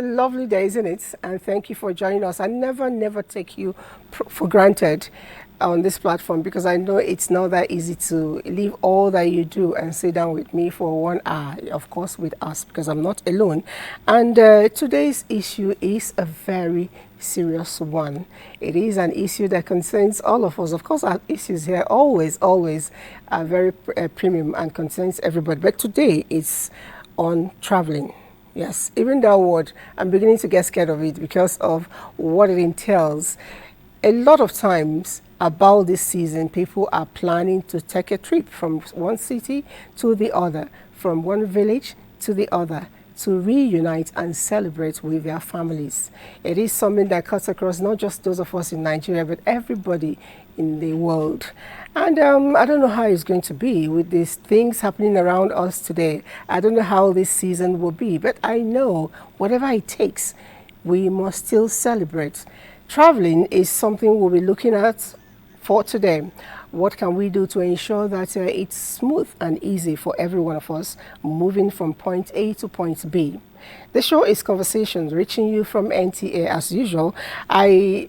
A lovely day, isn't it? And thank you for joining us. I never take you for granted on this platform because I know it's not that easy to leave all that you do and sit down with me for 1 hour, of course, with us because I'm not alone. And today's issue is a very serious one. It is an issue that concerns all of us. Of course, our issues here always are very premium and concerns everybody. But today it's on traveling. Yes, even that word, I'm beginning to get scared of it because of what it entails. A lot of times about this season, people are planning to take a trip from one city to the other, from one village to the other, to reunite and celebrate with their families. It is something that cuts across not just those of us in Nigeria, but everybody in the world. And I don't know how it's going to be with these things happening around us today. I don't know how this season will be, but I know whatever it takes, we must still celebrate. Traveling is something we'll be looking at for today. What can we do to ensure that it's smooth and easy for every one of us moving from point A to point B? The show is Conversations, reaching you from NTA as usual. I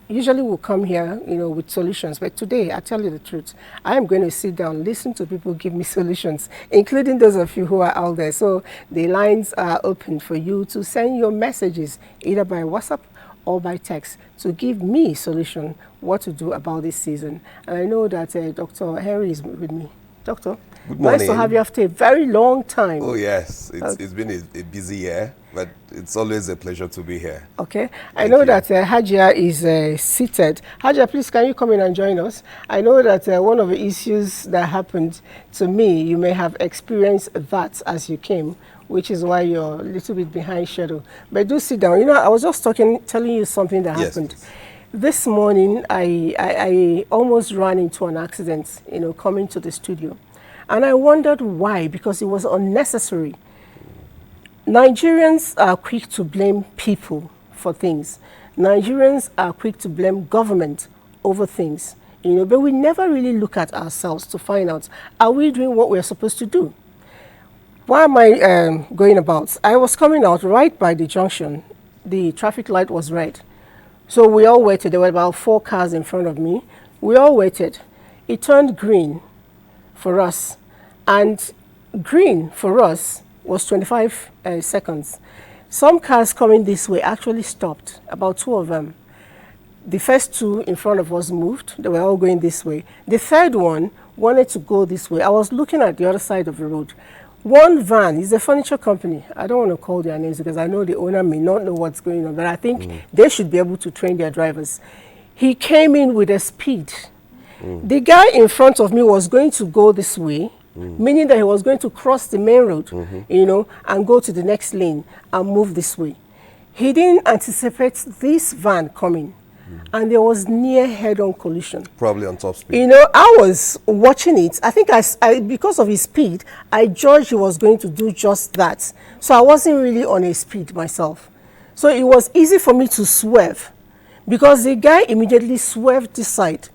usually will come here, with solutions. But today, I tell you the truth, I am going to sit down, listen to people give me solutions, including those of you who are out there. So the lines are open for you to send your messages either by WhatsApp or by text to give me solution what to do about this season. And I know that Dr. Henry is with me. Doctor, good morning. Nice to have you after a very long time. Oh yes, it's been a busy year, but it's always a pleasure to be here. Okay, I know that Hajia is seated. Hajia, please can you come in and join us? I know that one of the issues that happened to me, you may have experienced that as you came, which is why you're a little bit behind schedule. But do sit down. I was just telling you something that happened. Yes. This morning, I almost ran into an accident, coming to the studio. And I wondered why, because it was unnecessary. Nigerians are quick to blame people for things. Nigerians are quick to blame government over things, but we never really look at ourselves to find out, are we doing what we're supposed to do? Why am I going about? I was coming out right by the junction. The traffic light was red. So we all waited. There were about 4 cars in front of me. We all waited. It turned green for us. And green for us was 25 seconds. Some cars coming this way actually stopped, about 2 of them. The first 2 in front of us moved. They were all going this way. The third one wanted to go this way. I was looking at the other side of the road. One van is a furniture company. I don't want to call their names because I know the owner may not know what's going on, but I think they should be able to train their drivers. He came in with a speed. The guy in front of me was going to go this way, meaning that he was going to cross the main road, and go to the next lane and move this way. He didn't anticipate this van coming. And there was near head-on collision. Probably on top speed. I was watching it. I think because of his speed, I judged he was going to do just that. So I wasn't really on a speed myself. So it was easy for me to swerve because the guy immediately swerved this side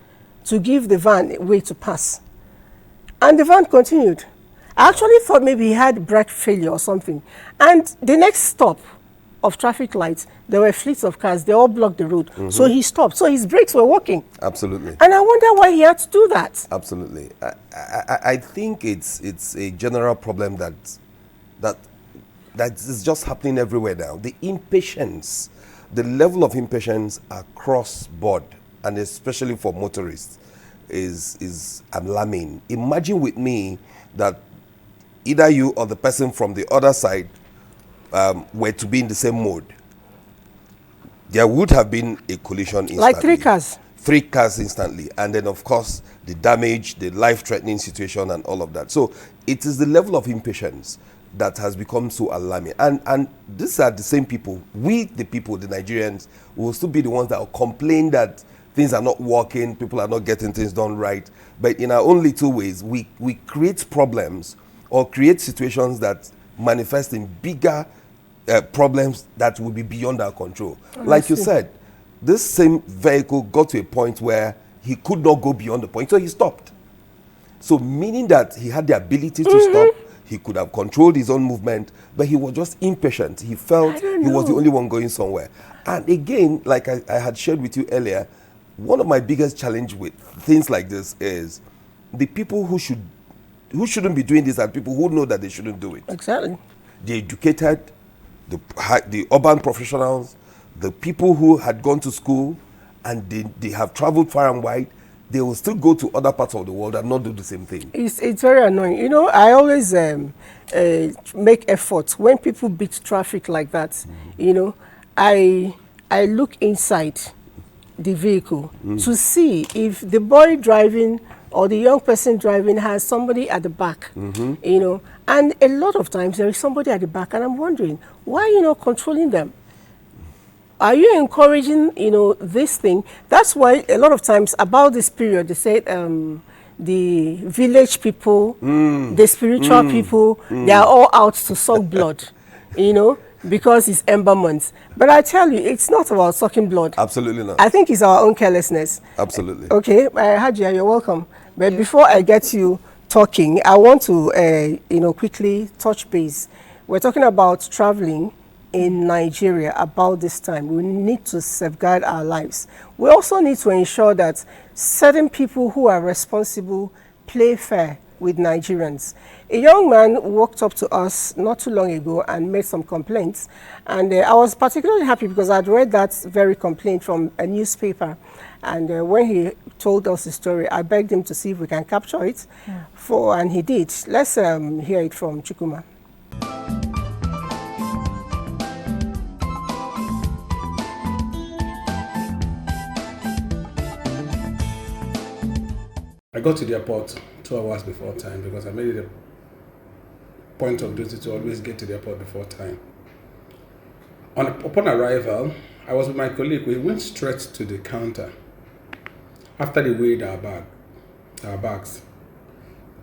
to give the van a way to pass. And the van continued. I actually thought maybe he had brake failure or something. And the next stop of traffic lights, there were fleets of cars. They all blocked the road. So he stopped. So his brakes were working. Absolutely. And I wonder why he had to do that. Absolutely. I think it's a general problem that is just happening everywhere now. The impatience, the level of impatience across board, and especially for motorists, is alarming. Imagine with me that either you or the person from the other side were to be in the same mode, there would have been a collision instantly. Like 3 cars. 3 cars instantly. And then, of course, the damage, the life-threatening situation and all of that. So it is the level of impatience that has become so alarming. And these are the same people. We, the people, the Nigerians, will still be the ones that will complain that things are not working, people are not getting things done right. But in our own little ways, we create problems or create situations that manifest in bigger problems that will be beyond our control. Like you said, this same vehicle got to a point where he could not go beyond the point, so he stopped. So meaning that he had the ability to stop, He could have controlled his own movement, but he was just impatient. He felt he was the only one going somewhere. And again, like I had shared with you earlier, one of my biggest challenge with things like this is the people who shouldn't be doing this are people who know that they shouldn't do it. Exactly. The educated, the urban professionals, the people who had gone to school and they have traveled far and wide, they will still go to other parts of the world and not do the same thing. It's very annoying. You know, I always make efforts when people beat traffic like that. You know, I look inside the vehicle to see if the boy driving or the young person driving has somebody at the back. You know, and a lot of times there is somebody at the back, and I'm wondering, why are you not controlling them? Are you encouraging, you know, this thing? That's why a lot of times about this period, they say the village people, the spiritual people, they are all out to suck blood, you know, because it's Ember months. But I tell you, it's not about sucking blood. Absolutely not. I think it's our own carelessness. Absolutely. Okay, Hajia, you're welcome. But before I get you talking, I want to, you know, quickly touch base. We're talking about traveling in Nigeria about this time. We need to safeguard our lives. We also need to ensure that certain people who are responsible play fair with Nigerians. A young man walked up to us not too long ago and made some complaints, and I was particularly happy because I'd read that very complaint from a newspaper, and when he told us the story, I begged him to see if we can capture it, and he did. Let's hear it from Chukuma. I got to the airport 2 hours before time because I made it a point of duty to always get to the airport before time. Upon arrival, I was with my colleague. We went straight to the counter. After they weighed our bags,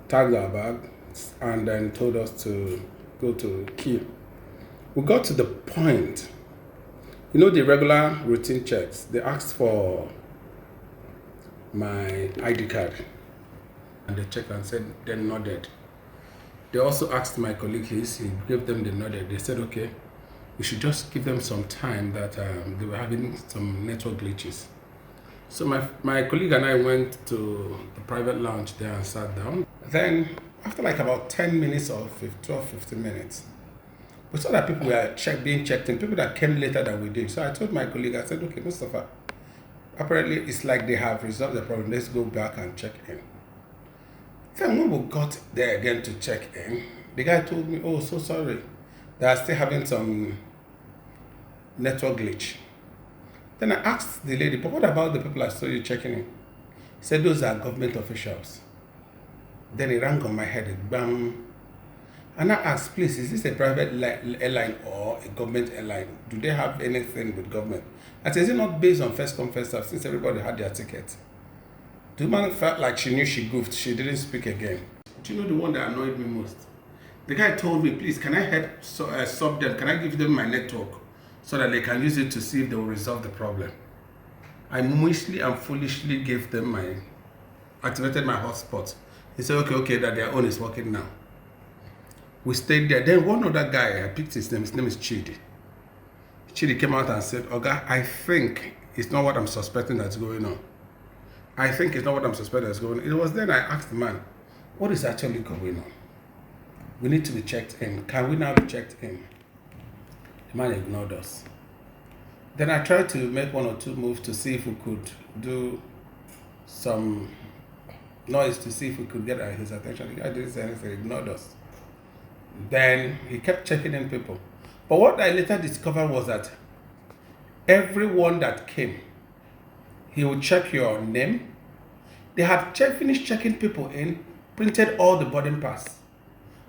tagged our bags, and then told us to go to queue. We got to the point. You know the regular routine checks. They asked for my ID card. And they checked and said, they nodded. They also asked my colleague his, he gave them the nodded. They said, okay, we should just give them some time that they were having some network glitches. So my colleague and I went to the private lounge there and sat down. Then, after like about 10 minutes or 12, 15 minutes, we saw that people were being checked in, people that came later than we did. So I told my colleague, I said, okay, Mustafa, apparently it's like they have resolved the problem. Let's go back and check in. Then when we got there again to check in, the guy told me, oh, so sorry. They are still having some network glitch. Then I asked the lady, but what about the people I saw you checking in? He said, those are government officials. Then it rang on my head, bam. And I asked, please, is this a private airline or a government airline? Do they have anything with government? I said, is it not based on first come, first serve, since everybody had their ticket? The woman felt like she knew she goofed. She didn't speak again. Do you know the one that annoyed me most? The guy told me, please, can I help sub them? Can I give them my network so that they can use it to see if they will resolve the problem? I mostly and foolishly gave them activated my hotspot. He said, okay, that their own is working now. We stayed there. Then one other guy, I picked his name is Chidi. Chidi came out and said, Oga, I think it's not what I'm suspecting that's going on. I think it's not what I'm suspecting that's going on. It was then I asked the man, what is actually going on? We need to be checked in. Can we now be checked in? The man ignored us. Then I tried to make one or two moves to see if we could do some noise to see if we could get his attention. The guy didn't say anything, ignored us. Then he kept checking in people. But what I later discovered was that everyone that came, he would check your name. They had finished checking people in, printed all the boarding pass.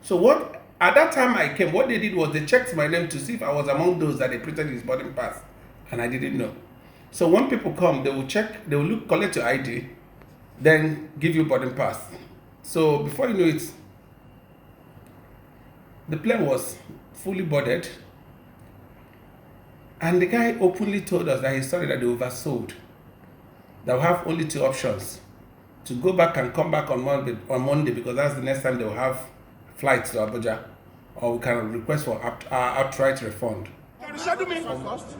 So at that time I came, what they did was they checked my name to see if I was among those that they printed his boarding pass. And I didn't know. So when people come, they will check, they will look, collect your ID, then give you boarding pass. So before you know it, the plane was fully boarded. And the guy openly told us that he's sorry that they oversold. They'll have only two options: to go back and come back on Monday because that's the next time they'll have flight to Abuja, or we can request for outright refund. Can you reschedule me?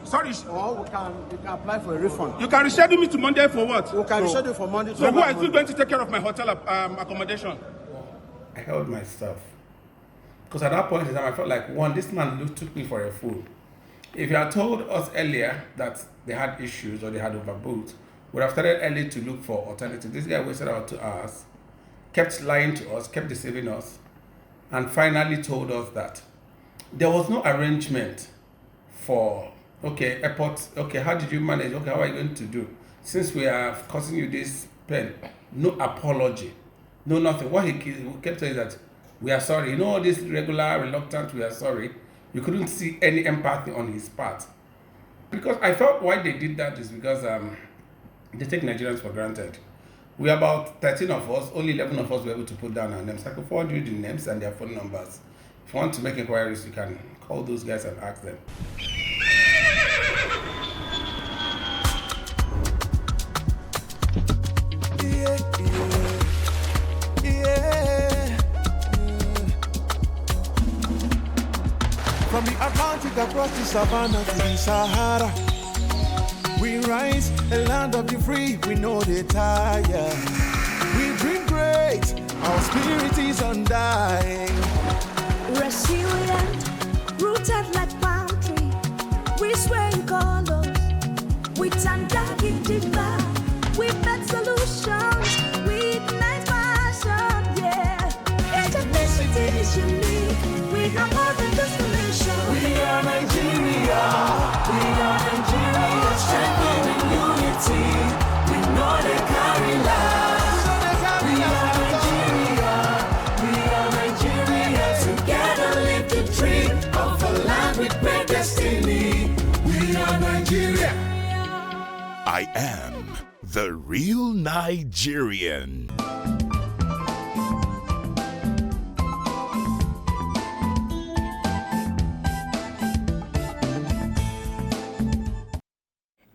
Sorry. Or you can apply for a refund. You can reschedule me to Monday for what? You can reschedule for Monday. So who is still going to take care of my hotel accommodation? I held my stuff. Because at that point in time, I felt like, one, this man took me for a fool. If you had told us earlier that they had issues or they had overbooked, we would have started early to look for alternatives. This guy wasted about 2 hours, kept lying to us, kept deceiving us, and finally told us that there was no arrangement for, okay, airport, okay, how did you manage? Okay, how are you going to do? Since we are causing you this pain, no apology, no nothing. What he kept saying is that we are sorry. You know, all this regular, reluctant, we are sorry. You couldn't see any empathy on his part. Because I felt why they did that is because they take Nigerians for granted. We are about 13 of us, only 11 of us were able to put down our names. I can forward you the names and their phone numbers. If you want to make inquiries, you can call those guys and ask them. From the Atlantic across the savannah to the Sahara, we rise, a land of the free, we know they tire. We dream great, our spirit is undying. Resilient, rooted like palm tree, we sway in colors, with undying demand, we bet solutions, we ignite passion, yeah. Each ethnicity is unique, we have more than just a nation. We are Nigeria, we are Nigeria, strengthening unity, we know they carry lives. We are Nigeria, together live the dream of a land with great destiny. We are Nigeria. I am the real Nigerian.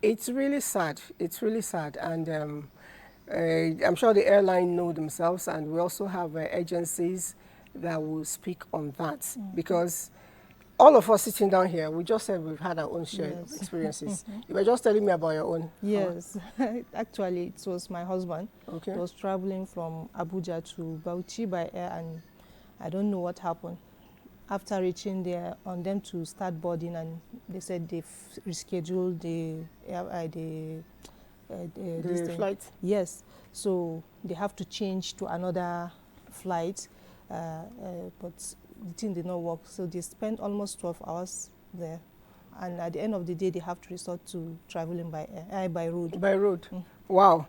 It's really sad. It's really sad. And I'm sure the airline know themselves, and we also have agencies that will speak on that. Because all of us sitting down here, we just said we've had our own share of experiences. You were just telling me about your own. Yes, actually it was my husband. Okay. He was traveling from Abuja to Bauchi by air, and I don't know what happened. After reaching there, on them to start boarding, and they said they've rescheduled the flight? Yes, so they have to change to another flight, but the thing did not work. So they spent almost 12 hours there, and at the end of the day, they have to resort to traveling by air, by road. By road. Wow.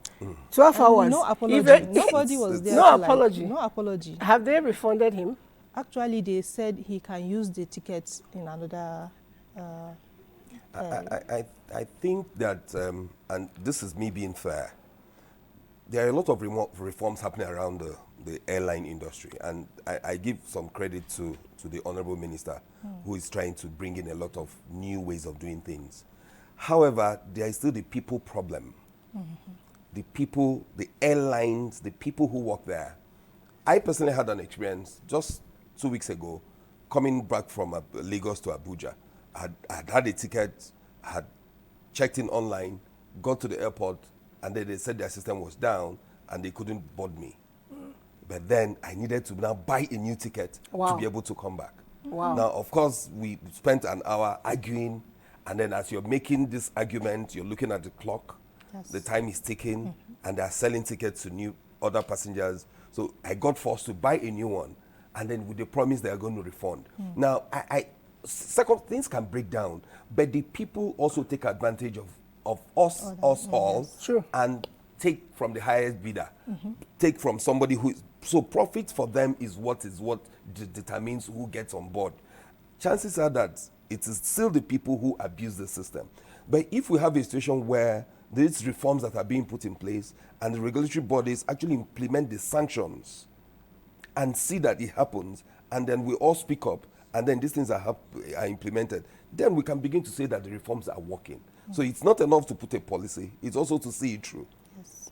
12 hours. No apology. Even Nobody was there. No apology. No apology. Have they refunded him? Actually, they said he can use the tickets in another. I think that, and this is me being fair, there are a lot of reforms happening around the airline industry, and I give some credit to the Honorable Minister, who is trying to bring in a lot of new ways of doing things. However, there is still the people problem. The people, the airlines, the people who work there. I personally had an experience just 2 weeks ago, coming back from Lagos to Abuja. I had a ticket, I had checked in online, got to the airport, and then they said their system was down and they couldn't board me. But then I needed to now buy a new ticket to be able to come back. Wow. Now, of course, we spent an hour arguing, and then as you're making this argument, you're looking at the clock, the time is ticking, and they're selling tickets to other passengers. So I got forced to buy a new one, and then with the promise they are going to refund. Now, second, things can break down, but the people also take advantage of us all, and take from the highest bidder, take from somebody who is, so profit for them is what determines who gets on board. Chances are that it is still the people who abuse the system. But if we have a situation where these reforms that are being put in place and the regulatory bodies actually implement the sanctions and see that it happens, and then we all speak up, and then these things are implemented, then we can begin to say that the reforms are working. So it's not enough to put a policy, it's also to see it through. Yes.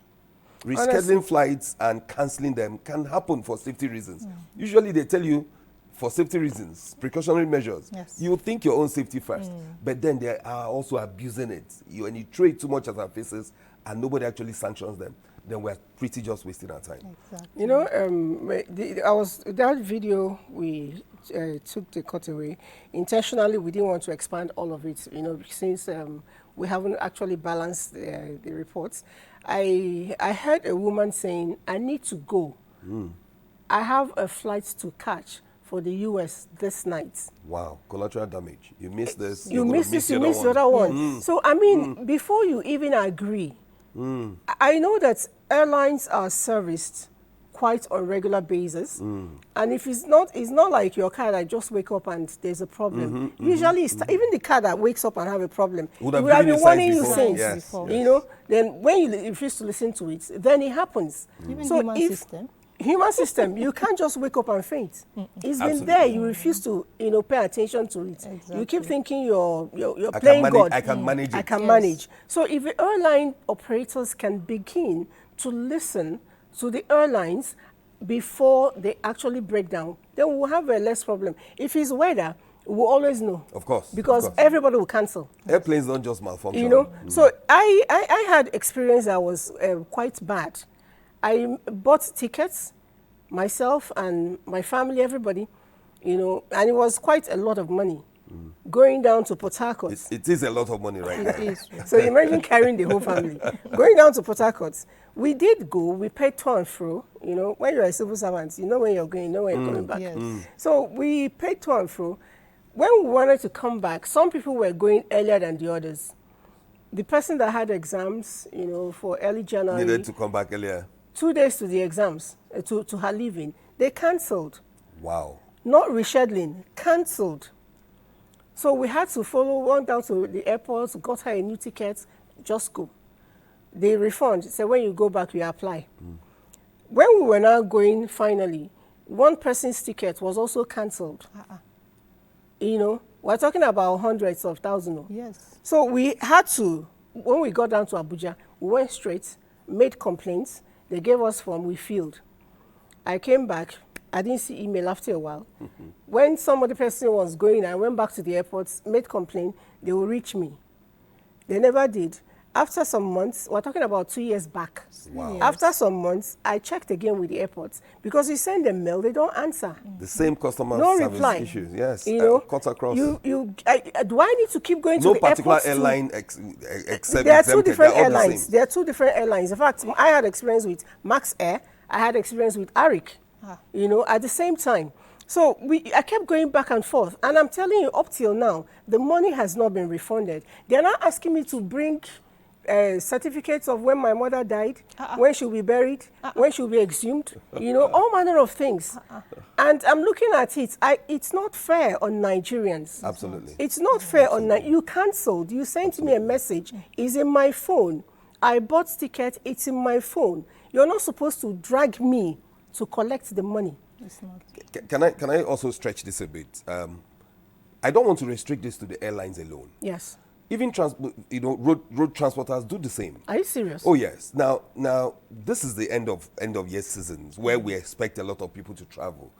rescheduling flights and cancelling them can happen for safety reasons. Usually they tell you for safety reasons, precautionary measures. Yes. You think your own safety first, but then they are also abusing it. When you throw it too much at our faces and nobody actually sanctions them, then we're pretty just wasting our time. Exactly. You know, that video we took the cutaway. Intentionally, we didn't want to expand all of it, you know, since we haven't actually balanced the reports. I heard a woman saying, I need to go. I have a flight to catch for the US this night. Wow, collateral damage. You missed this. You miss this, you miss the other one. So, I mean, before you even agree, I know that airlines are serviced quite on a regular basis. And if it's not like your car that just wake up and there's a problem. Usually, even the car that wakes up and have a problem, Would it have would have given been you warning signs you before. since. Yes, You know, then when you refuse to listen to it, then it happens. Even So human if system. human system, you can't just wake up and faint. It's been Absolutely. there. You refuse to, you know, pay attention to it. You keep Exactly. thinking you're I playing can manage, God. I can manage it. I can Yes. manage. So if the airline operators can begin to listen to the airlines before they actually break down, then we'll have a less problem. If it's weather, we'll always know. Of course. Because of course. everybody will cancel. Airplanes don't just malfunction. You know, so I had experience that was quite bad. I bought tickets, myself and my family, everybody, you know, and it was quite a lot of money going down to Port Harcourt. It is a lot of money right now. It is. So imagine carrying the whole family. Going down to Port Harcourt. We did go, we paid to and fro. You know, when you're a civil servant, you know when you're going, you know when you're coming back. Yes. So we paid to and fro. When we wanted to come back, some people were going earlier than the others. The person that had exams, you know, for early January, Needed to come back earlier. 2 days to the exams, to her leaving, they cancelled. Wow. Not rescheduling, cancelled. So we had to follow, went down to the airport, got her a new ticket, just go. They refund, said when you go back, you apply. When we were now going finally, one person's ticket was also cancelled. You know, we're talking about hundreds of thousands. Yes. So we had to, when we got down to Abuja, we went straight, made complaints. They gave us form, we filled. I came back. I didn't see email after a while. When some other person was going, I went back to the airport, made complaint, they will reach me. They never did. After some months, we're talking about 2 years back. Wow. After some months, I checked again with the airports because you send them mail, they don't answer. The same customer No service reply. issues. Yes. You know, cut across. do I need to keep going to No the particular airports to- airline except There are two exempted. different They're all the airlines. same. There are two different airlines. In fact, I had experience with Max Air. I had experience with Arik. You know, at the same time. So I kept going back and forth. And I'm telling you, up till now, the money has not been refunded. They're not asking me to bring certificates of when my mother died, when she'll be buried, when she'll be exhumed, you know, all manner of things. And I'm looking at it. It's not fair on Nigerians. Absolutely. It's not fair on you cancelled. You sent me a message. It's in my phone. I bought ticket. It's in my phone. You're not supposed to drag me to collect the money. It's not. Can I also stretch this a bit? I don't want to restrict this to the airlines alone. Yes. Even road transporters do the same. Are you serious? Oh yes. Now this is the end of year seasons where we expect a lot of people to travel.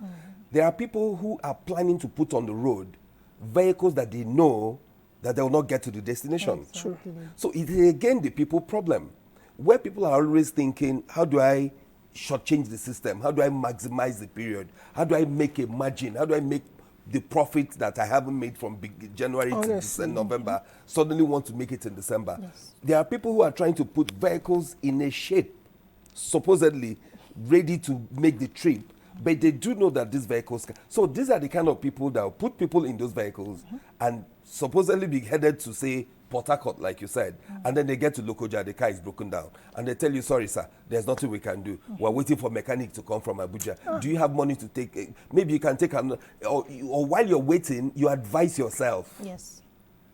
There are people who are planning to put on the road vehicles that they know that they will not get to the destination. True. So it is again the people problem, where people are always thinking, how do I shortchange the system? How do I maximize the period? How do I make a margin? How do I make the profit that I haven't made from January to December, November, suddenly want to make it in December? Yes. There are people who are trying to put vehicles in a shape, supposedly ready to make the trip, but they do know that these vehicles can. So these are the kind of people that will put people in those vehicles and supposedly be headed to, say, Port Harcourt, like you said, and then they get to Lokoja, the car is broken down, and they tell you, sorry, sir, there's nothing we can do. We're waiting for mechanic to come from Abuja. Do you have money to take? Maybe you can take another, or while you're waiting, you advise yourself. Yes.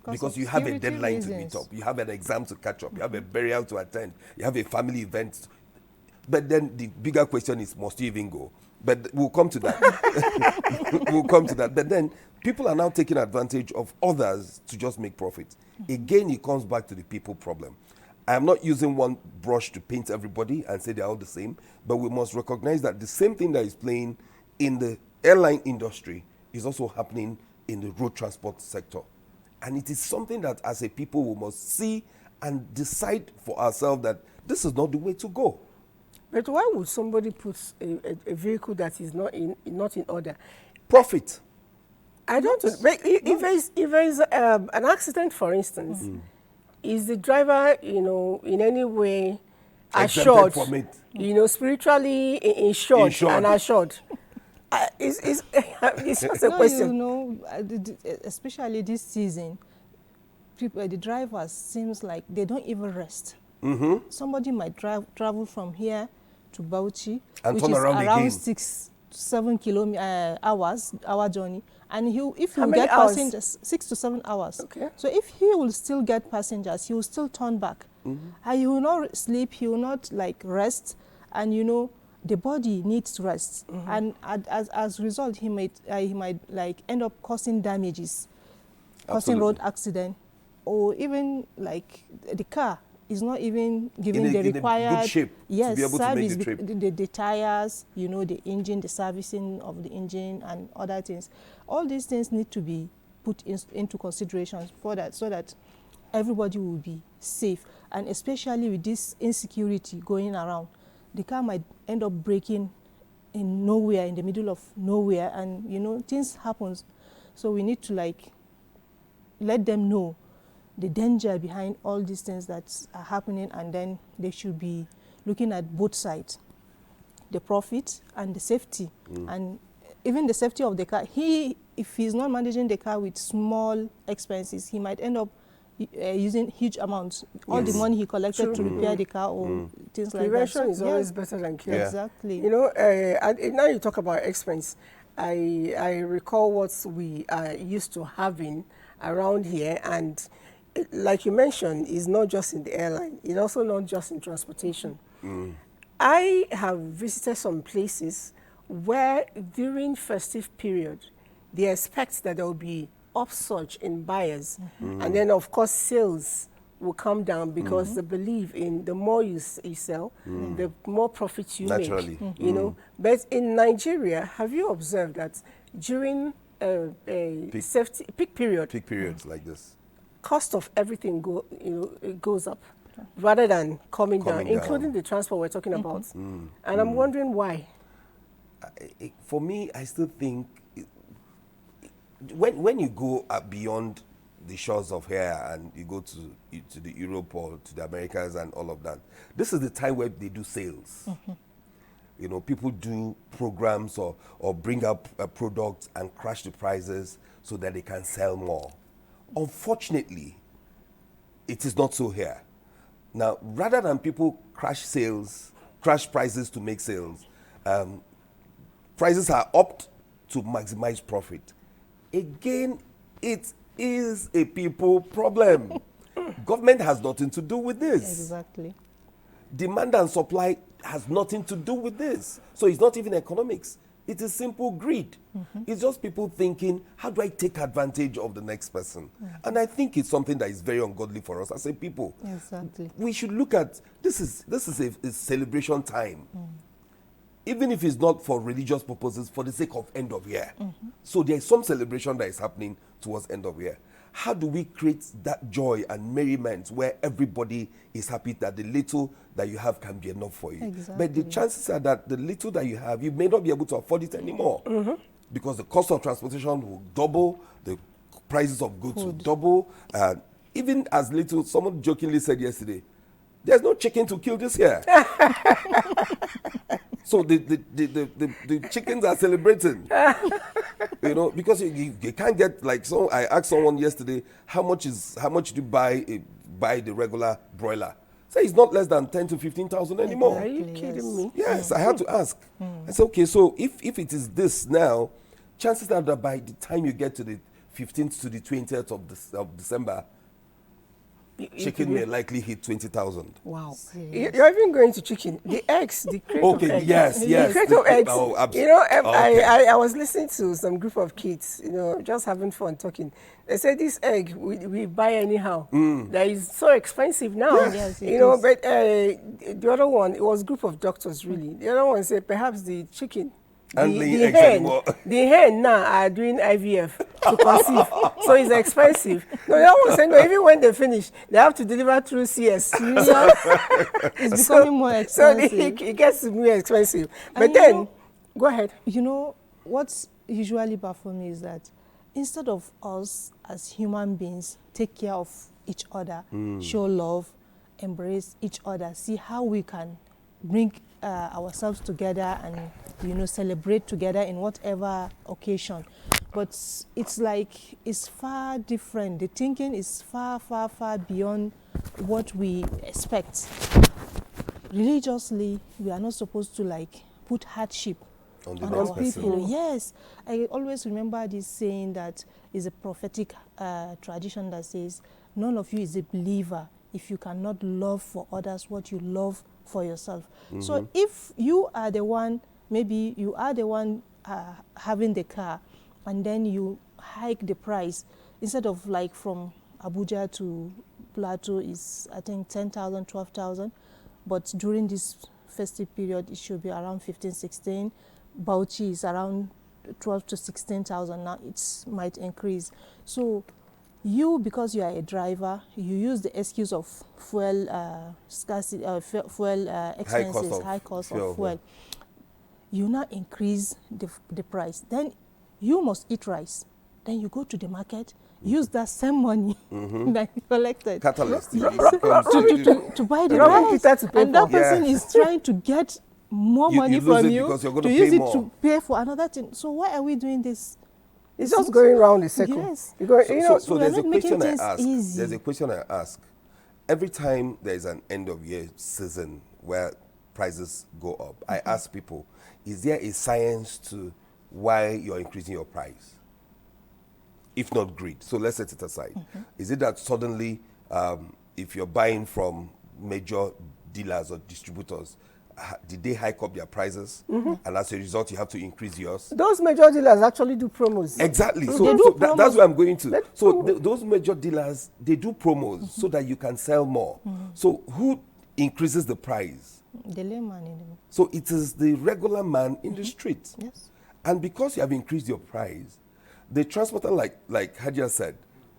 Because of you have a security deadline to reasons. meet up, you have an exam to catch up, you have a burial to attend, you have a family event. But then the bigger question is, must you even go? But we'll come to that. We'll come to that. But then people are now taking advantage of others to just make profit. Again, it comes back to the people problem. I'm not using one brush to paint everybody and say they're all the same, but we must recognize that the same thing that is playing in the airline industry is also happening in the road transport sector. And it is something that as a people we must see and decide for ourselves that this is not the way to go. But why would somebody put a vehicle that is not in order? Profit. I don't know. But if there is an accident, for instance, is the driver, in any way assured, from it. spiritually insured and assured? It's just a question. Especially this season, the drivers seems like they don't even rest. Somebody might travel from here to Bauchi, and which turn is around around again. 6 to 7 hour journey, and if he How will many get hours? passengers, 6 to 7 hours. Okay. So if he will still get passengers, he will still turn back, and he will not sleep. He will not rest, and the body needs rest, and as a result, he might end up causing damages, causing road accident, or even the car is not even giving the required good shape to be able service, to make the trip. the tires, the engine, the servicing of the engine, and other things. All these things need to be put into consideration so that everybody will be safe, and especially with this insecurity going around, the car might end up breaking in nowhere, in the middle of nowhere, and things happen. So we need to let them know the danger behind all these things that are happening, and then they should be looking at both sides, the profit and the safety, and even the safety of the car. If he's not managing the car with small expenses, he might end up using huge amounts, all the money he collected to repair the car or things like that. Prevention is always better than cure. Yeah. Exactly. And now you talk about expense. I recall what we are used to having around here, and like you mentioned, it's not just in the airline. It's also not just in transportation. I have visited some places where during festive period, they expect that there will be upsurge in buyers. And then, of course, sales will come down because they believe in the more you sell, the more profits you Naturally. make. But in Nigeria, have you observed that during a peak period, like this, cost of everything it goes up rather than coming down, including the transport we're talking about. And I'm wondering why. For me, I still think when you go beyond the shores of here and you go to the Europe or to the Americas and all of that, this is the time where they do sales. People do programs or bring up products and crash the prices so that they can sell more. Unfortunately, it is not so here. Now, rather than people crash prices to make sales, prices are upped to maximize profit. Again, it is a people problem. Government has nothing to do with this. Exactly. Demand and supply has nothing to do with this. So it's not even economics. It is simple greed. It's just people thinking, how do I take advantage of the next person? And I think it's something that is very ungodly for us as a people. Exactly. We should look at, this is a celebration time. Even if it's not for religious purposes, for the sake of end of year. So there is some celebration that is happening towards end of year. How do we create that joy and merriment where everybody is happy that the little that you have can be enough for you? Exactly. But the chances are that the little that you have, you may not be able to afford it anymore. Because the cost of transportation will double, the prices of goods will double. Even as little, someone jokingly said yesterday, there's no chicken to kill this year. So the chickens are celebrating, because you can't get I asked someone yesterday, how much do you buy the regular broiler? Say it's not less than 10 to 15,000 anymore. Are you kidding me? Yes, I had to ask. I said, okay, so if it is this now, chances are that by the time you get to the 15th to the 20th of December, chicken may likely hit 20,000. Wow. Serious. You're even going to chicken. The eggs, the crate of Okay, eggs. yes, yes. The crate of eggs. Oh, You know, okay. I was listening to some group of kids, you know, just having fun talking. They said this egg we buy anyhow. That is so expensive now. Yes, it you know, is. but the other one, it was a group of doctors really. The other one said perhaps the chicken. And laying eggs hen, anymore. the hen now are doing IVF to conceive, so it's expensive. No, that one said no. Even when they finish, they have to deliver through CS. It's becoming more So expensive. it gets more expensive. But And then, go ahead. You know, what's usually baffles me is that instead of us as human beings take care of each other, show love, embrace each other, see how we can bring ourselves together and, you know, celebrate together in whatever occasion. But it's like, it's far different. The thinking is far, far, far beyond what we expect. Religiously, we are not supposed to like put hardship On the on next our person. people. Yes, I always remember this saying that is a prophetic tradition that says, none of you is a believer if you cannot love for others what you love for yourself. So if you are the one, maybe you are the one having the car, and then you hike the price, instead of like from Abuja to Plateau is, I think, 10,000, 12,000, but during this festive period, it should be around 15, 16. Bauchi is around 12 to 16,000 now. It might increase. So you, because you are a driver, you use the excuse of fuel scarcity, fuel expenses, high cost of fuel. You now increase the price. Then you must eat rice. Then you go to the market, use that same money that you collected. Catalyst. Yes. to buy the rice. And that person is trying to get more money you lose from it you because you're going to to use pay it more. to pay for another thing. So why are we doing this? It's just going round the circle. Yes. Because, you know, So we are there's a not making question I things ask. easy. There's a question I ask. Every time there's an end of year season where prices go up, I ask people, is there a science to why you're increasing your price? If not greed. So let's set it aside. Is it that suddenly, if you're buying from major dealers or distributors, did they hike up their prices? And as a result, you have to increase yours? those major dealers actually do promos. Exactly. They So, do that's where I'm going to. They do So promos. those major dealers, they do promos so that you can sell more. So who increases the price? The layman in the So it is the regular man in the street. yes. And because you have increased your price, the transporter, like Hadia said,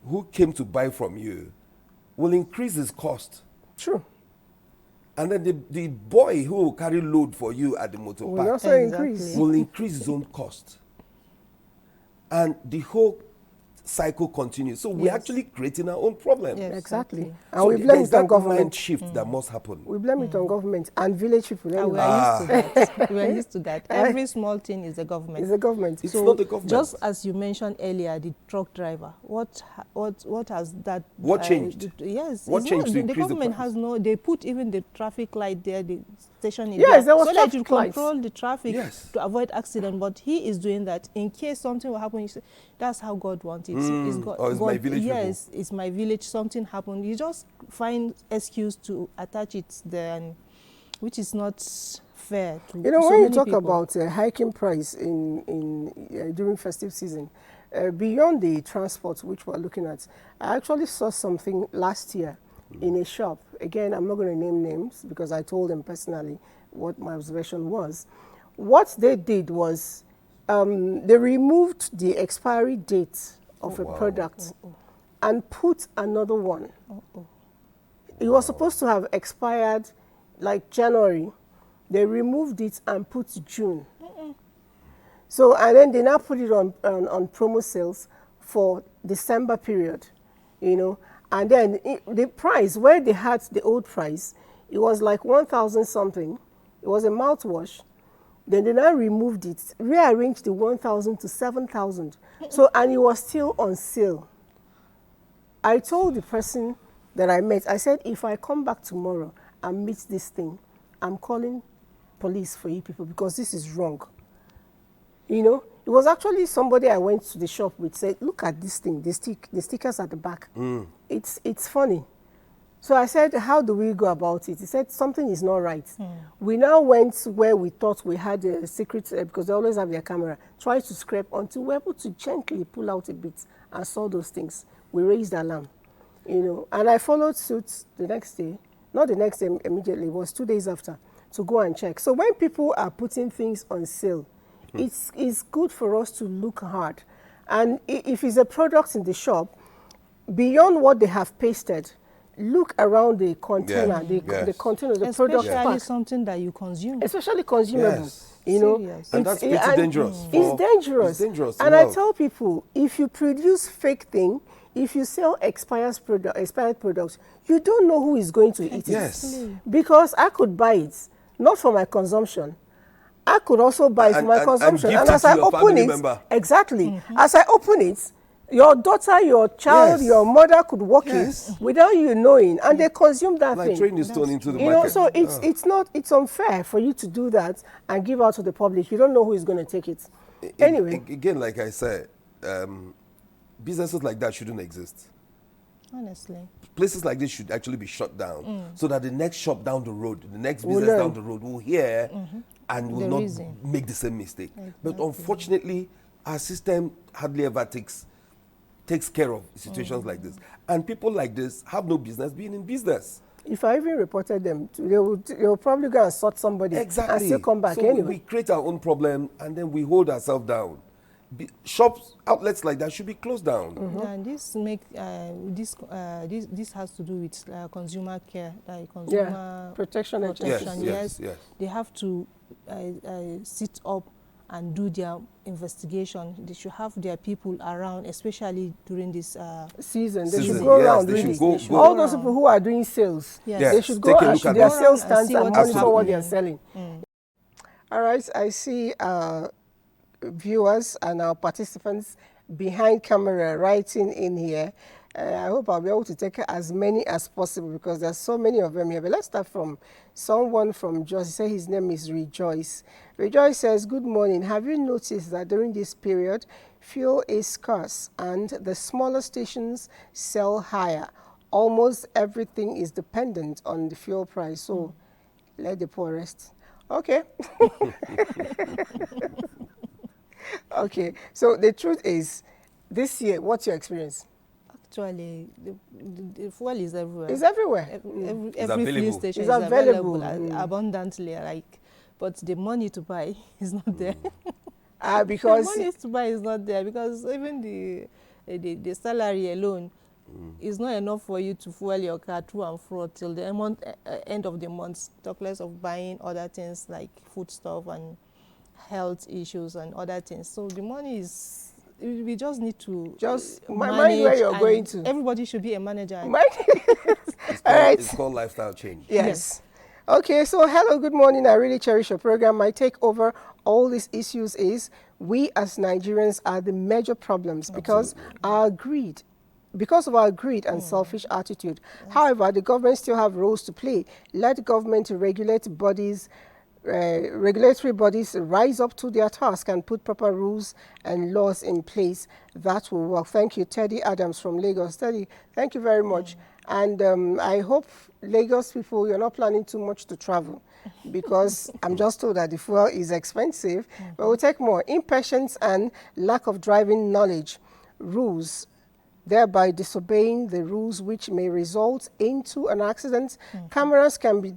who came to buy from you, will increase his cost. True. And then the boy who will carry load for you at the motor Will park also Exactly. increase. will increase his own cost. And the whole cycle continues. So we're Yes. actually creating our own problem. Yes. Exactly. Exactly. And So we blame there's it on that government. mind shift that must happen. We blame it on government and village people. And we Anyway. are used to that. We are used to that. Every small thing is the government. It's the government. It's So not the government. just as you mentioned earlier, the truck driver, what has that? What changed? Yes, What it's changed not- to increase the government price? has no. They put even the traffic light there, the station in Yes, there was so that you traffic lights. control the traffic Yes. to avoid accident. But he is doing that in case something will happen. You say, that's how God wants it. It's God, Or it's my village yes, it's my village. Something happened. You just find excuse to attach it there, and, which is not fair to You know, so when you many talk people. about hiking price during festive season, beyond the transport which we're looking at, I actually saw something last year in a shop. Again, I'm not going to name names because I told them personally what my observation was. What they did was they removed the expiry date of a product and put another one. It was supposed to have expired like January. They removed it and put June. So, and then they now put it on promo sales for December period, you know. And then the price, where they had the old price, it was like 1,000 something. It was a mouthwash. Then they now removed it, rearranged the 1,000 to 7,000. So, and it was still on sale. I told the person that I met, I said, if I come back tomorrow and meet this thing, I'm calling police for you people because this is wrong. You know, it was actually somebody I went to the shop with said, look at this thing, the stickers at the back. It's funny. So I said, how do we go about it? He said, something is not right. We now went where we thought we had a secret, because they always have their camera, tried to scrape until we were able to gently pull out a bit and saw those things. We raised alarm, and I followed suit the next day, not the next day immediately, it was 2 days after, to go and check. So when people are putting things on sale, it's good for us to look hard. And if it's a product in the shop, beyond what they have pasted, look around the container, the container, the product Especially pack. something that you consume. Especially consumable. Yes. Serious. And that's pretty dangerous. It's dangerous. It's dangerous. And I tell people, if you produce fake thing, if you sell expired products, you don't know who is going to eat it. Yes. Because I could buy it, not for my consumption. I could also buy it for my consumption. gift And it as to I your open family it, member. exactly. As I open it, your daughter, your child, Yes. your mother could walk Yes. in without you knowing, and they consume that Like thing. throwing the stone into the You know, market. so it's unfair for you to do that and give out to the public. You don't know who is going to take it. Anyway, Again, like I said, businesses like that shouldn't exist. Honestly. Places like this should actually be shut down so that the next shop down the road, the next Will business learn. down the road will hear and will The not reason. make the same mistake. But unfortunately, our system hardly ever takes care of situations like this. And people like this have no business being in business. if I even reported them, they will probably go and sort somebody and still come back So anyway. we create our own problem and then we hold ourselves down. Shops, outlets like that should be closed down. And this has to do with consumer care, like consumer protection and protection. Yes. They have to sit up and do their investigation. They should have their people around, especially during this season. They Season, should go yes, around they really. should go- go All around. those people who are doing sales, Yes. Yes. they should go Take a and look at their them. sales Go around and stands see and what monitor is what they are happening. selling. All right, I see viewers and our participants behind camera writing in here. I hope I'll be able to take as many as possible because there's so many of them here. But let's start from someone from Jos. He said his name is Rejoice. Rejoice says, good morning. Have you noticed that during this period, fuel is scarce and the smaller stations sell higher? Almost everything is dependent on the fuel price. So let the poor rest. Okay. Okay. So the truth is, this year, what's your experience? Actually, the fuel is everywhere. It's everywhere. Every It's filling available. station It's is available. available abundantly, but the money to buy is not there. Because the money to buy is not there because even the salary alone is not enough for you to fuel your car through and fro till the end of the month, talk less of buying other things like foodstuff and health issues and other things. So the money is, we just need to just manage, mind where you're and going to. everybody should be a manager. All right. It's called lifestyle change. Yes. Okay, so hello, good morning. I really cherish your program. My take over all these issues is we as Nigerians are the major problems because of our greed and selfish attitude. However, the government still have roles to play. Let government regulatory bodies rise up to their task and put proper rules and laws in place that will work. Thank you, Teddy Adams from Lagos. Teddy, thank you very much. And I hope Lagos people, you're not planning too much to travel because I'm just told that the fuel is expensive, but we'll take more. Impatience and lack of driving knowledge, rules, thereby disobeying the rules which may result into an accident. Cameras can be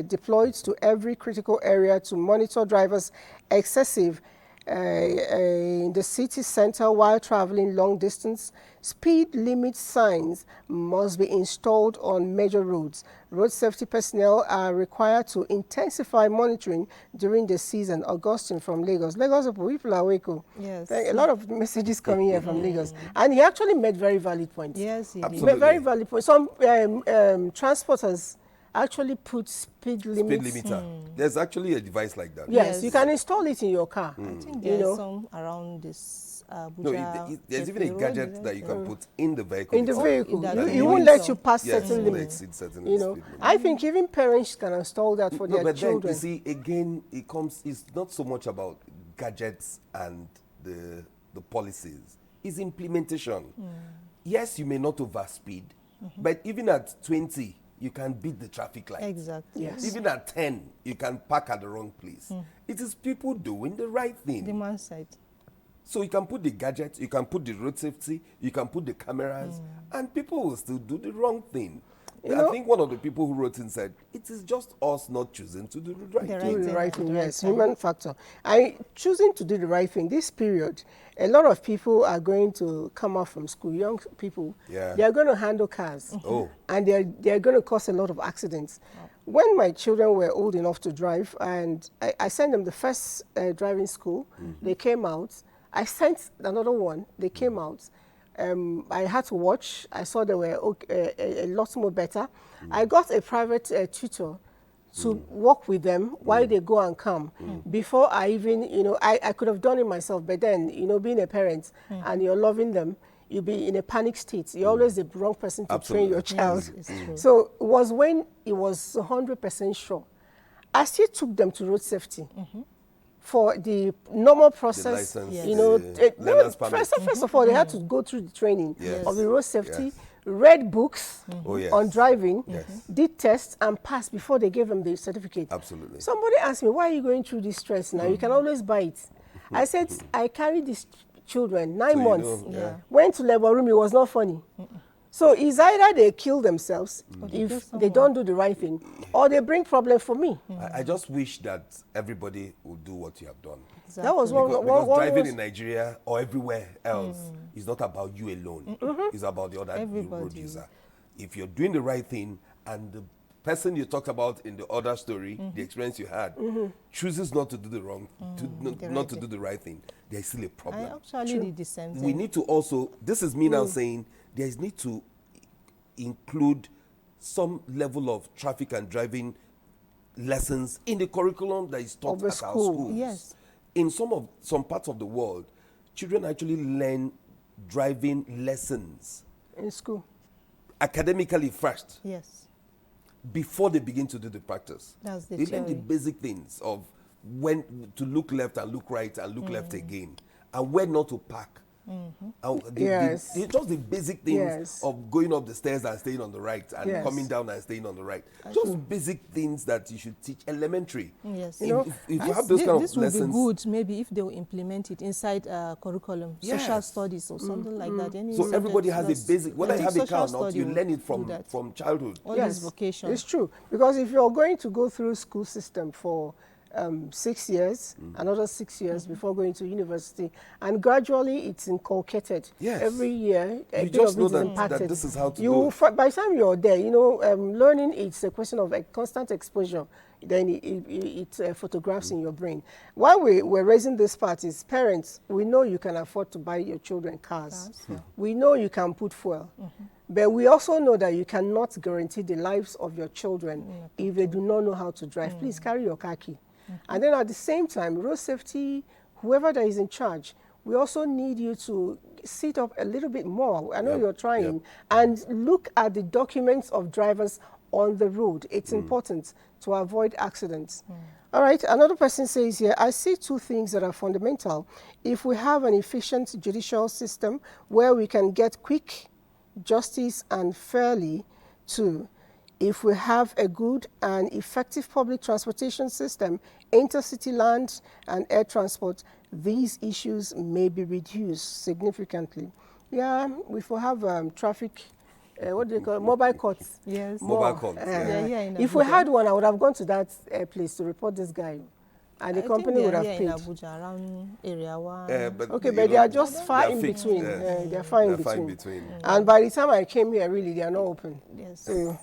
deployed to every critical area to monitor drivers excessive in the city center while traveling long distance. Speed limit signs must be installed on major roads. Road safety personnel are required to intensify monitoring during the season. Augustine from Lagos. Lagos people are awake. Yes. A lot of messages coming here from Lagos. And he actually made very valid points. Yes, he did. Absolutely. Made very valid points. Some transporters actually put speed limits. Speed limiter. There's actually a device like that. Yes, Yes. you can install it in your car. I think You there's know. some around this Abuja. No, there's even a road, gadget that you can put in the vehicle. In the itself. vehicle. that You limits won't let some. you pass Yes, certain will limits. exceed certain You know, speed limits. I think even parents can install that for No, their but then children. you see, again, it's not so much about gadgets and the policies. It's implementation. Yes, you may not overspeed, but even at 20 you can beat the traffic light. Exactly. Yes. Even at 10, you can park at the wrong place. It is people doing the right thing. Demand side. So you can put the gadgets, you can put the road safety, you can put the cameras, and people will still do the wrong thing. I think one of the people who wrote in said, it is just us not choosing to do the right thing. Do the right thing, yes, time. human factor. Choosing to do the right thing, this period, a lot of people are going to come out from school, young people, Yeah. they are going to handle cars. Oh. And they're going to cause a lot of accidents. When my children were old enough to drive, and I sent them the first driving school, they came out. I sent another one, they came out. I had to watch. I saw they were a lot more better. I got a private tutor to work with them while they go and come. Before I even, I could have done it myself, but then, being a parent and you're loving them, you'll be in a panic state. You're always the wrong person to train your child. Yes, it's true. So it was when it was 100% sure. I still took them to road safety. For the normal process, license, first permit. of all, they had to go through the training Yes. of the road safety, Yes. read books Oh, yes. on driving, Yes. did tests and passed before they gave them the certificate. Absolutely. Somebody asked me, why are you going through this stress now? You can always buy it. I said, I carried these children 9 So you months. know, yeah. Went to labor room, it was not funny. So it's either they kill themselves if they don't do the right thing, or they bring problem for me. I just wish that everybody would do what you have done. Exactly. That was one. Because one driving was- in Nigeria or everywhere else is not about you alone. It's about the other road Everybody. user. If you're doing the right thing and the person you talked about in the other story, the experience you had, chooses not to do the wrong, not to do the right thing, there's still a I problem. actually did the same thing. We need to also, this is me now saying, there is need to include some level of traffic and driving lessons in the curriculum that is taught Of the at our school. schools. Yes. In some parts of the world, children actually learn driving lessons in school. academically first Yes. before they begin to do the practice. That's the They learn the theory. basic things of when to look left and look right and look left again, and where not to park. And Yes. just the basic things Yes. of going up the stairs and staying on the right and Yes. coming down and staying on the right. Just basic things that you should teach elementary. Yes. If you have those kind this of would be lessons, good maybe if they will implement it inside curriculum, social Yes. studies or something like that. Any so everybody subject has that's- a basic. Whether I you think have a car or social not, study you will learn it do that. from childhood. All this vocation. It's true. Because if you're going to go through school system for 6 years, another 6 years before going to university, and gradually it's inculcated. Yes. Every year, a You bit just of know it is that impacted. this is how to you do will it. by the time you're there, learning, it's a question of a constant exposure. Then it photographs in your brain. While we're raising this part is parents, we know you can afford to buy your children cars. We know you can put fuel. But we also know that you cannot guarantee the lives of your children if they do not know how to drive. Please carry your car key. And then at the same time, road safety, whoever that is in charge, we also need you to sit up a little bit more. I know you're trying. And look at the documents of drivers on the road. It's important to avoid accidents. All right, another person says here, I see two things that are fundamental. If we have an efficient judicial system where we can get quick justice and fairly to, if we have a good and effective public transportation system, intercity land and air transport, these issues may be reduced significantly. Yeah, if we have traffic, what do you call it? Mobile courts. Yes. Mobile courts, Yeah, yeah, in If we Abuja. had one, I would have gone to that place to report this guy. And the company would have in paid. Abuja, around area 1. Okay, but they are just far in fixed, between. yeah. They are far in They're far in between. between. And by the time I came here, really, they are not open. Yes. So,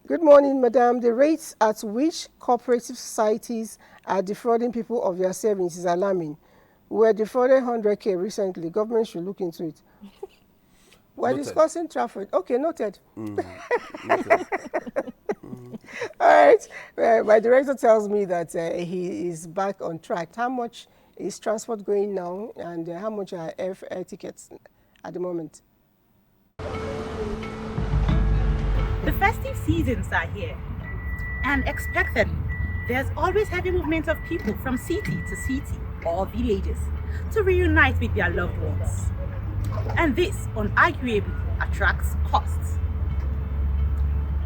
good morning, madam. The rates at which cooperative societies are defrauding people of their savings is alarming. We were defrauded 100K recently. Government should look into it. We're Noted. discussing traffic. Okay, noted. Noted. All right. My director tells me that he is back on track. How much is transport going now, and how much are air tickets at the moment? The festive seasons are here, and expectedly, there's always heavy movement of people from city to city or villages to reunite with their loved ones. And this unarguably attracts costs.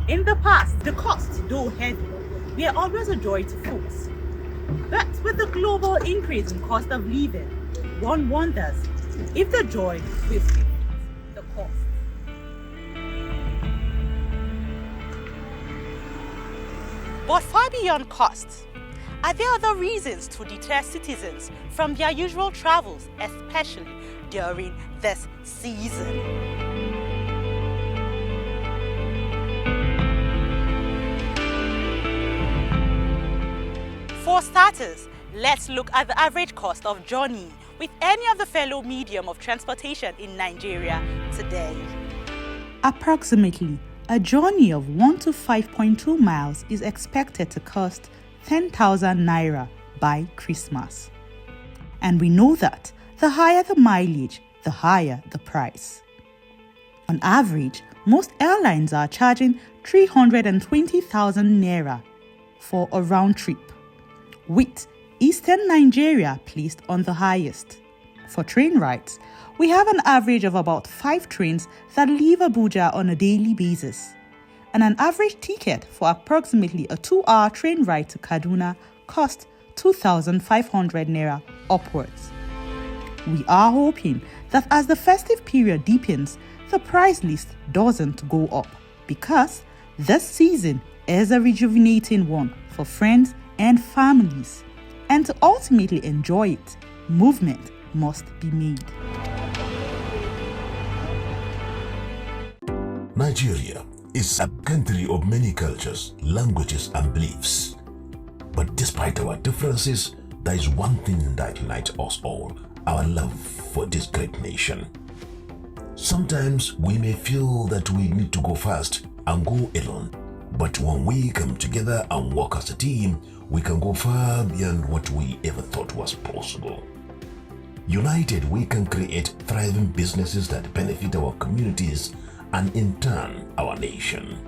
In the past, the costs, though heavy, were always a joy to folks. But with the global increase in cost of living, one wonders if the joy will fit the cost. But far beyond costs, are there other reasons to deter citizens from their usual travels, especially during this season? For starters, let's look at the average cost of journey with any of the fellow medium of transportation in Nigeria today. Approximately, a journey of 1 to 5.2 miles is expected to cost 10,000 naira by Christmas. And we know that the higher the mileage, the higher the price. On average, most airlines are charging 320,000 naira for a round trip, with Eastern Nigeria placed on the highest. For train rides, we have an average of about 5 trains that leave Abuja on a daily basis, and an average ticket for approximately a 2-hour train ride to Kaduna costs 2,500 naira upwards. We are hoping that as the festive period deepens, the price list doesn't go up, because this season is a rejuvenating one for friends and families, and to ultimately enjoy it, movement must be made. Nigeria is a country of many cultures, languages, and beliefs. But despite our differences, there is one thing that unites us all: our love for this great nation. Sometimes we may feel that we need to go fast and go alone, but when we come together and work as a team, we can go far beyond what we ever thought was possible. United, we can create thriving businesses that benefit our communities and in turn our nation.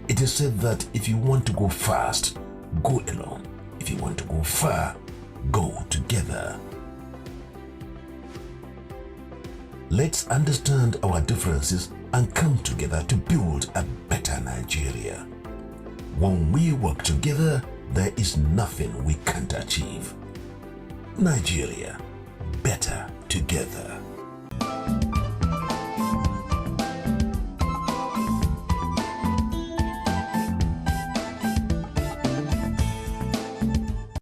It is said that if you want to go fast, go alone. If you want to go far, go together. Let's understand our differences and come together to build a better Nigeria. When we work together, there is nothing we can't achieve. Nigeria, better together.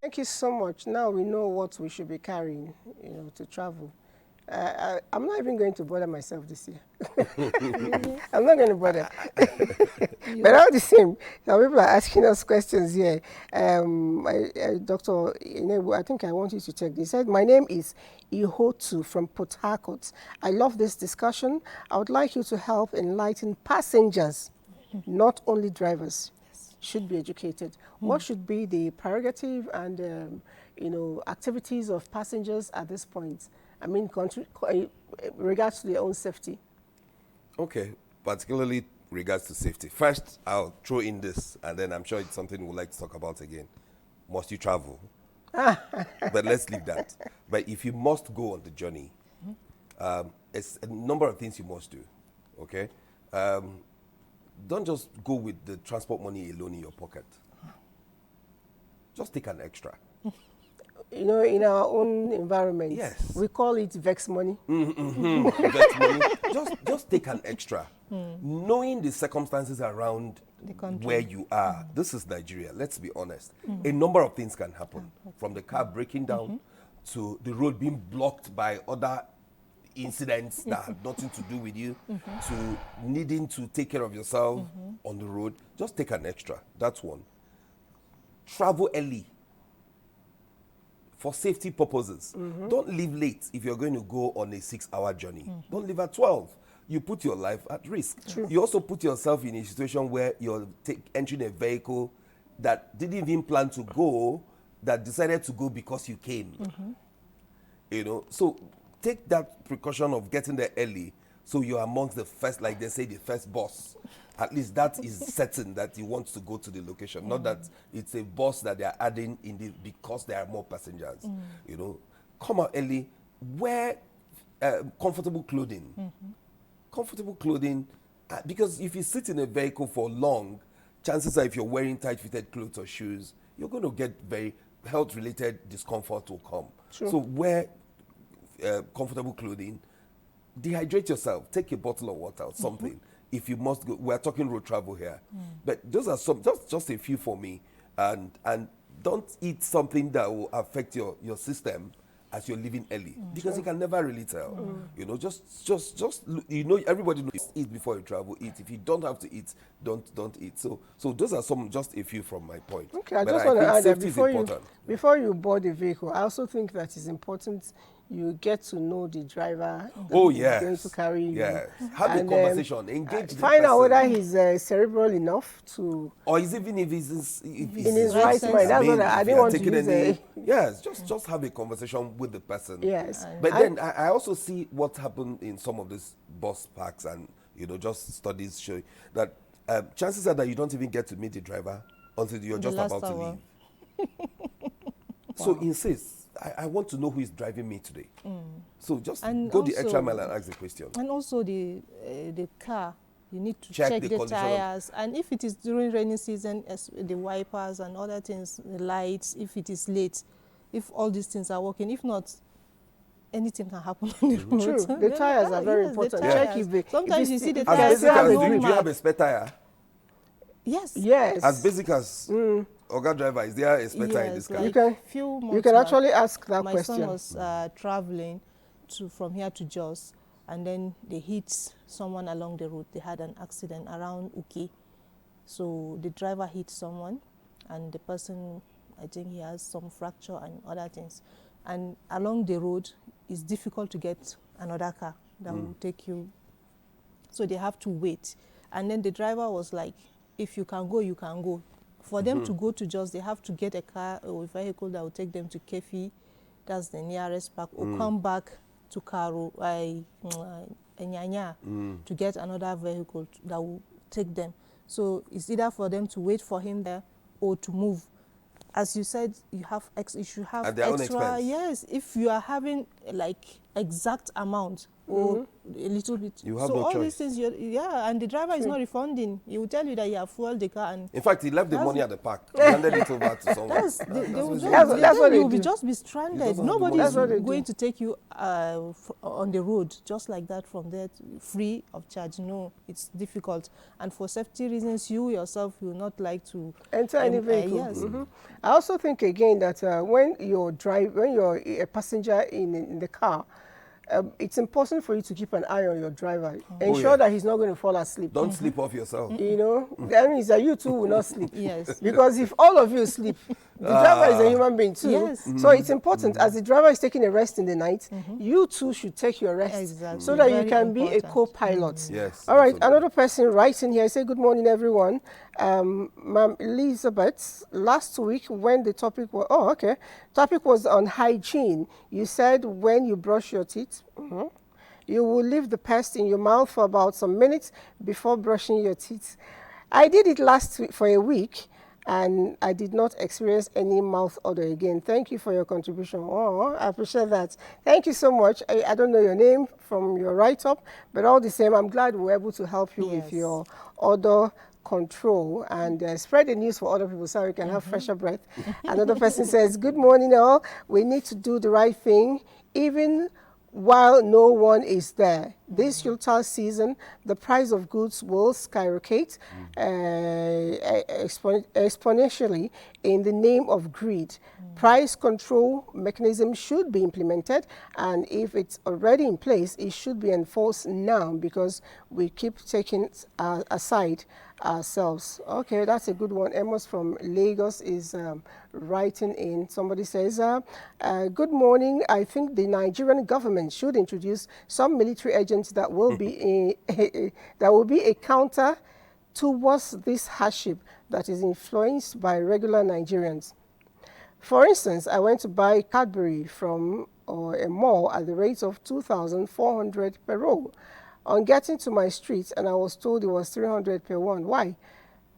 Thank you so much. Now we know what we should be carrying, to travel. I'm not even going to bother myself this year. I'm not going to bother. But all the same, some people are asking us questions here. Dr. Inebu, I think I want you to check this. He said, my name is Ihotu from Port Harcourt. I love this discussion. I would like you to help enlighten passengers, not only drivers. Should be educated. What should be the prerogative and activities of passengers at this point? I mean, regards to their own safety. Okay, particularly regards to safety. First, I'll throw in this, and then I'm sure it's something we'd like to talk about again. Must you travel? But let's leave that. But if you must go on the journey, it's a number of things you must do. Okay. Don't just go with the transport money alone in your pocket. Just take an extra. In our own environment, yes, we call it vex money. Vex money. Just take an extra. Knowing the circumstances around where you are. This is Nigeria, let's be honest. A number of things can happen. From the car breaking down to the road being blocked by other incidents that have nothing to do with you, to needing to take care of yourself on the road. Just take an extra. That's one. Travel early for safety purposes. Don't leave late if you're going to go on a 6-hour journey. Don't leave at 12. You put your life at risk. True. You also put yourself in a situation where you're entering a vehicle that didn't even plan to go, that decided to go because you came. So take that precaution of getting there early, so you're amongst the first, like they say, the first bus. At least that is certain that he wants to go to the location, not that it's a bus that they are adding in because there are more passengers. Come out early, wear comfortable clothing. Comfortable clothing Because if you sit in a vehicle for long, chances are if you're wearing tight-fitted clothes or shoes, you're going to get very health-related discomfort will come. True. So wear comfortable clothing, dehydrate yourself, take a bottle of water or something. If you must go, we're talking road travel here. But those are some, just a few for me. And don't eat something that will affect your system as you're leaving early, because you can never really tell. You know, just you know, everybody knows, eat before you travel, eat. If you don't have to eat, don't eat. So those are just a few from my point. Okay, I But just want to think add that safety is important. before you board the vehicle, I also think that it's important you get to know the driver that is going to carry you. Yes. Have a conversation, engage the find out person. whether he's cerebral enough to, or is even if he's in his right mind. That's what I didn't want to use. Yes, just have a conversation with the person. Yes. But then I also see what happened in some of these bus parks, and you know, just studies show that chances are that you don't even get to meet the driver until you're just about to leave. So insist. I want to know who is driving me today. So just go the extra mile and ask the question. And also the car, you need to Check check the the condition tires. And if it is during rainy season, the wipers and other things, the lights, if it is late, if all these things are working. If not, anything can happen on the road. True. The tires are very important. Check if they, sometimes you see the as tires basic as no do you mark. have a spare tire? Yes. Yes. As basic as Oga driver, is there a spare tire in this car? Like you can actually ask that question. My son was traveling from here to Jos, and then they hit someone along the road. They had an accident around Uki. So the driver hit someone, and the person, I think he has some fracture and other things. And along the road, it's difficult to get another car that will take you. So they have to wait. And then the driver was like, if you can go, you can go. For them to go to Jos, they have to get a car or a vehicle that will take them to Kefi, that's the nearest park, or come back to Karo, Nyanya, to get another vehicle that will take them. So it's either for them to wait for him there or to move. As you said, you should have at their own extra. expense. Yes, if you are having like exact amount or a little bit. You have so no all choice. these things, and the driver is not refunding. He will tell you that you have fueled the car, and In fact, he left the money at the park, handed it over to someone. That's what you will they do. just be stranded. doesn't Nobody have is the money. going to take you on the road just like that from there, free of charge. No, it's difficult. And for safety reasons, you yourself will not like to enter any vehicle. Yes. I also think again that when you're a passenger in the car, it's important for you to keep an eye on your driver. Ensure that he's not going to fall asleep. Don't sleep off yourself. You know, that means that you too will not sleep. Yes. Because if all of you sleep, the driver is a human being too. Yes. So it's important, as the driver is taking a rest in the night, you too should take your rest. Exactly. So that you Very can be a important. co-pilot. Yes. All right, absolutely. another person writes in here, say, good morning, everyone. Ma'am Elizabeth, last week when the topic was on hygiene, you said when you brush your teeth, you will leave the paste in your mouth for about some minutes before brushing your teeth. I did it last week for a week, and I did not experience any mouth odor again. Thank you for your contribution. Oh, I appreciate that. Thank you so much. I don't know your name from your write-up, but all the same, I'm glad we were able to help you with your odor control and spread the news for other people so we can have fresher breath. Another person says, good morning all. We need to do the right thing, even while no one is there. This Yuletide season, the price of goods will skyrocket exponentially in the name of greed. Price control mechanism should be implemented, and if it's already in place, it should be enforced now because we keep taking aside ourselves. Okay, that's a good one. Amos from Lagos is writing in. Somebody says, good morning. I think the Nigerian government should introduce some military agents that will be a counter towards this hardship that is influenced by regular Nigerians. For instance, I went to buy Cadbury from a mall at the rate of 2,400 per roll. On getting to my street, and I was told it was 300 per one. Why?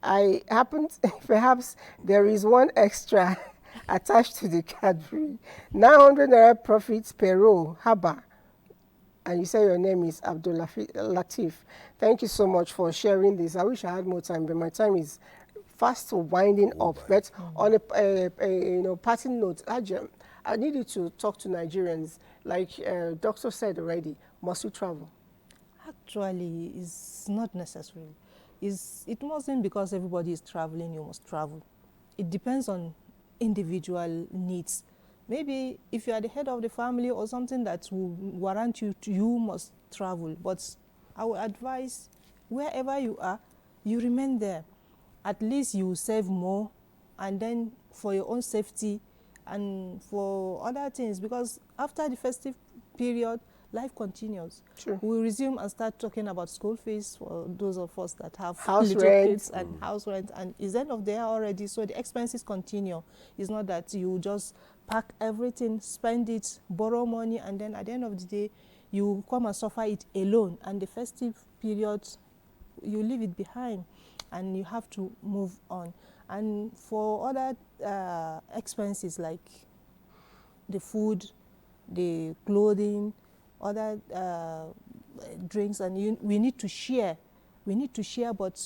I happened, perhaps there is one extra attached to the Cadbury. 900 naira profits per roll. Haba. and you say your name is Abdul Latif. Thank you so much for sharing this. I wish I had more time, but my time is fast winding up. But on a parting note, Ajam, I need you to talk to Nigerians. Like doctor said already, must we travel? Actually, it's not necessary. It mustn't because everybody is traveling, you must travel. It depends on individual needs. Maybe if you are the head of the family or something that will warrant you must travel. But I would advise wherever you are, you remain there. At least you will save more, and then for your own safety and for other things, because after the festive period, life continues. Sure. We'll resume and start talking about school fees for those of us that have House little rent. kids and house rent, and it's end of the year already, so the expenses continue. It's not that you just pack everything, spend it, borrow money, and then at the end of the day, you come and suffer it alone, and the festive period, you leave it behind, and you have to move on. And for other expenses like the food, the clothing, other drinks, and we need to share. We need to share, but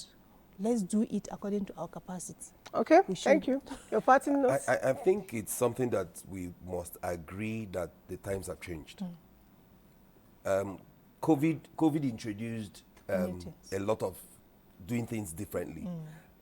let's do it according to our capacity. Okay, thank you. Your parting notes? I think it's something that we must agree that the times have changed. COVID introduced a lot of doing things differently.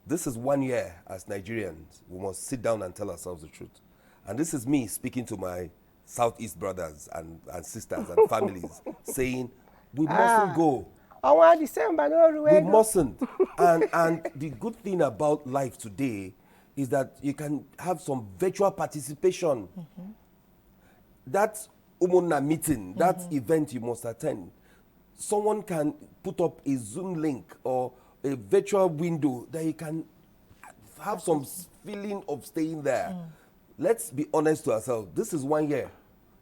This is 1 year as Nigerians. We must sit down and tell ourselves the truth. And this is me speaking to my Southeast brothers and sisters and families saying, we mustn't go. We mustn't. And the good thing about life today is that you can have some virtual participation. That Umuna meeting, that event you must attend, someone can put up a Zoom link or a virtual window that you can have some feeling of staying there. Let's be honest to ourselves. This is 1 year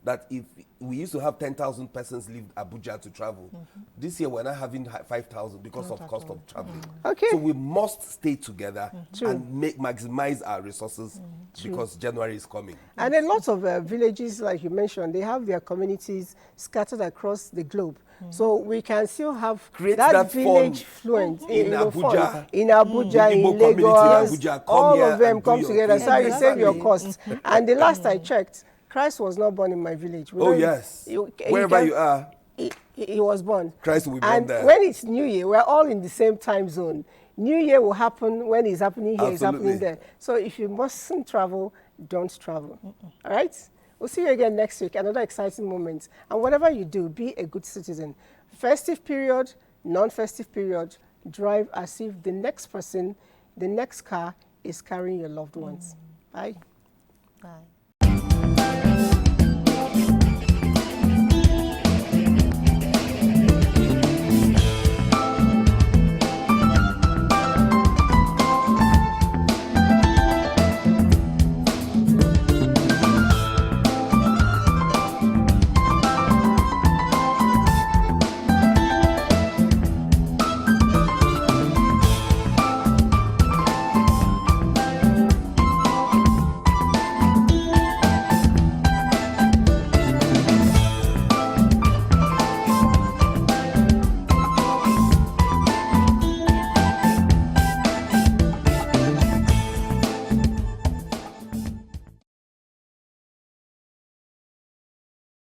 that if we used to have 10,000 persons leave Abuja to travel, this year we're not having 5,000 because of cost of traveling. Okay. So we must stay together and maximize our resources because January is coming. And a lot of villages, like you mentioned, they have their communities scattered across the globe. So we can still have that village fluent in Abuja, in Abuja, in Lagos, Abuja, all of them come together. So you save your Exactly. costs. And the last I checked, Christ was not born in my village. Yes. Wherever you are, he was born. Christ will be born and there. When it's New Year, we're all in the same time zone. New Year will happen when it's happening here, it's happening there. So if you mustn't travel, don't travel. All right? We'll see you again next week, another exciting moment. And whatever you do, be a good citizen. Festive period, non-festive period, drive as if the next person, the next car is carrying your loved ones. Bye. Bye.